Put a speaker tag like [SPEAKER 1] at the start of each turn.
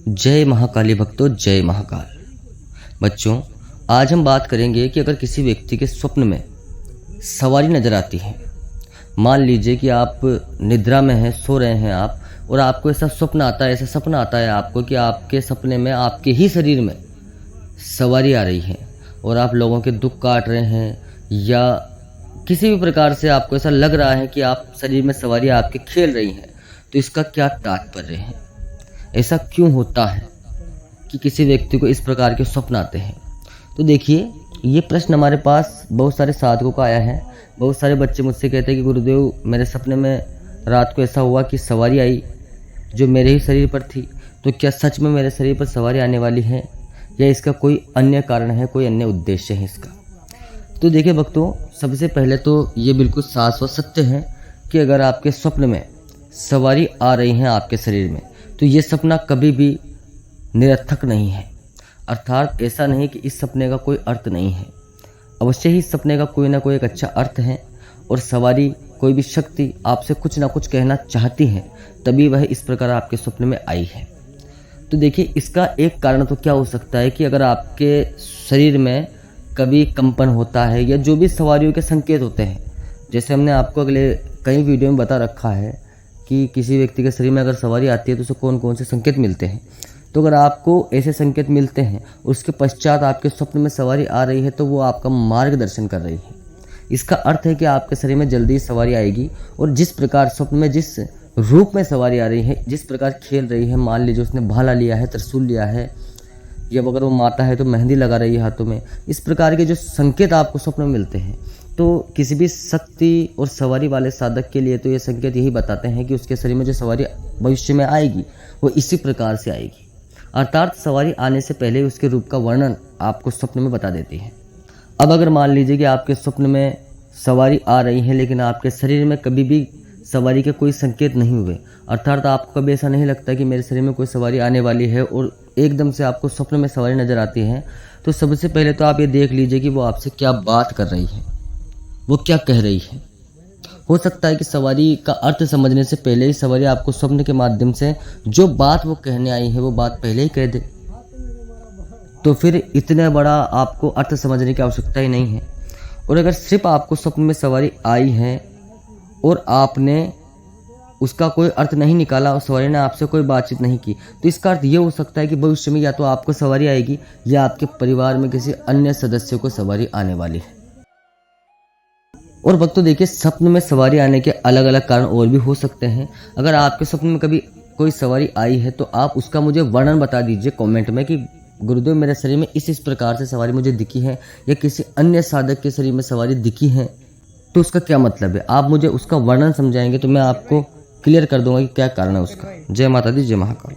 [SPEAKER 1] जय महाकाली भक्तों, जय महाकाल। बच्चों, आज हम बात करेंगे कि अगर किसी व्यक्ति के स्वप्न में सवारी नजर आती है, मान लीजिए कि आप निद्रा में हैं, सो रहे हैं आप, और आपको ऐसा स्वप्न आता है, ऐसा सपना आता है आपको कि आपके सपने में आपके ही शरीर में सवारी आ रही है और आप लोगों के दुख काट रहे हैं, या किसी भी प्रकार से आपको ऐसा लग रहा है कि आप शरीर में सवारी आपके खेल रही हैं, तो इसका क्या तात्पर्य है? ऐसा क्यों होता है कि किसी व्यक्ति को इस प्रकार के स्वप्न आते हैं? तो देखिए, ये प्रश्न हमारे पास बहुत सारे साधकों का आया है। बहुत सारे बच्चे मुझसे कहते हैं कि गुरुदेव, मेरे सपने में रात को ऐसा हुआ कि सवारी आई जो मेरे ही शरीर पर थी, तो क्या सच में मेरे शरीर पर सवारी आने वाली है या इसका कोई अन्य कारण है, कोई अन्य उद्देश्य है इसका? तो देखिए भक्तों, सबसे पहले तो ये बिल्कुल शाश्वत सत्य है कि अगर आपके स्वप्न में सवारी आ रही है आपके शरीर में, तो ये सपना कभी भी निरर्थक नहीं है। अर्थात ऐसा नहीं कि इस सपने का कोई अर्थ नहीं है। अवश्य ही इस सपने का कोई ना कोई एक अच्छा अर्थ है, और सवारी, कोई भी शक्ति आपसे कुछ ना कुछ कहना चाहती है, तभी वह इस प्रकार आपके स्वप्न में आई है। तो देखिए, इसका एक कारण तो क्या हो सकता है कि अगर आपके शरीर में कभी कंपन होता है या जो भी सवारियों के संकेत होते हैं, जैसे हमने आपको अगले कई वीडियो में बता रखा है कि किसी व्यक्ति के शरीर में अगर सवारी आती है तो उसे कौन कौन से संकेत मिलते हैं। तो अगर आपको ऐसे संकेत मिलते हैं, उसके पश्चात आपके स्वप्न में सवारी आ रही है, तो वो आपका मार्गदर्शन कर रही है। इसका अर्थ है कि आपके शरीर में जल्दी ही सवारी आएगी, और जिस प्रकार स्वप्न में जिस रूप में सवारी आ रही है, जिस प्रकार खेल रही है, मान लीजिए उसने भाला लिया है, त्रिशूल लिया है, या अगर वो माता है तो मेहंदी लगा रही है हाथों में, इस प्रकार के जो संकेत आपको स्वप्न में मिलते हैं, तो किसी भी शक्ति और सवारी वाले साधक के लिए तो ये संकेत यही बताते हैं कि उसके शरीर में जो सवारी भविष्य में आएगी वो इसी प्रकार से आएगी। अर्थात सवारी आने से पहले उसके रूप का वर्णन आपको स्वप्न में बता देती है। अब अगर मान लीजिए कि आपके स्वप्न में सवारी आ रही है, लेकिन आपके शरीर में कभी भी सवारी के कोई संकेत नहीं हुए, अर्थात आपको कभी ऐसा नहीं लगता कि मेरे शरीर में कोई सवारी आने वाली है, और एकदम से आपको स्वप्न में सवारी नजर आती है, तो सबसे पहले तो आप ये देख लीजिए कि वो आपसे क्या बात कर रही है, वो क्या कह रही है। हो सकता है कि सवारी का अर्थ समझने से पहले ही सवारी आपको स्वप्न के माध्यम से जो बात वो कहने आई है वो बात पहले ही कह दे, तो फिर इतना बड़ा आपको अर्थ समझने की आवश्यकता ही नहीं है। और अगर सिर्फ आपको स्वप्न में सवारी आई है और आपने उसका कोई अर्थ नहीं निकाला और सवारी ने आपसे कोई बातचीत नहीं की, तो इसका अर्थ ये हो सकता है कि भविष्य में या तो आपको सवारी आएगी या आपके परिवार में किसी अन्य सदस्य को सवारी आने वाली है। और भक्तों देखिए, स्वप्न में सवारी आने के अलग अलग कारण और भी हो सकते हैं। अगर आपके स्वप्न में कभी कोई सवारी आई है, तो आप उसका मुझे वर्णन बता दीजिए कमेंट में कि गुरुदेव, मेरे शरीर में इस प्रकार से सवारी मुझे दिखी है, या किसी अन्य साधक के शरीर में सवारी दिखी है, तो उसका क्या मतलब है। आप मुझे उसका वर्णन समझाएंगे तो मैं आपको क्लियर कर दूंगा कि क्या कारण है उसका। जय माता दी, जय महाकाल।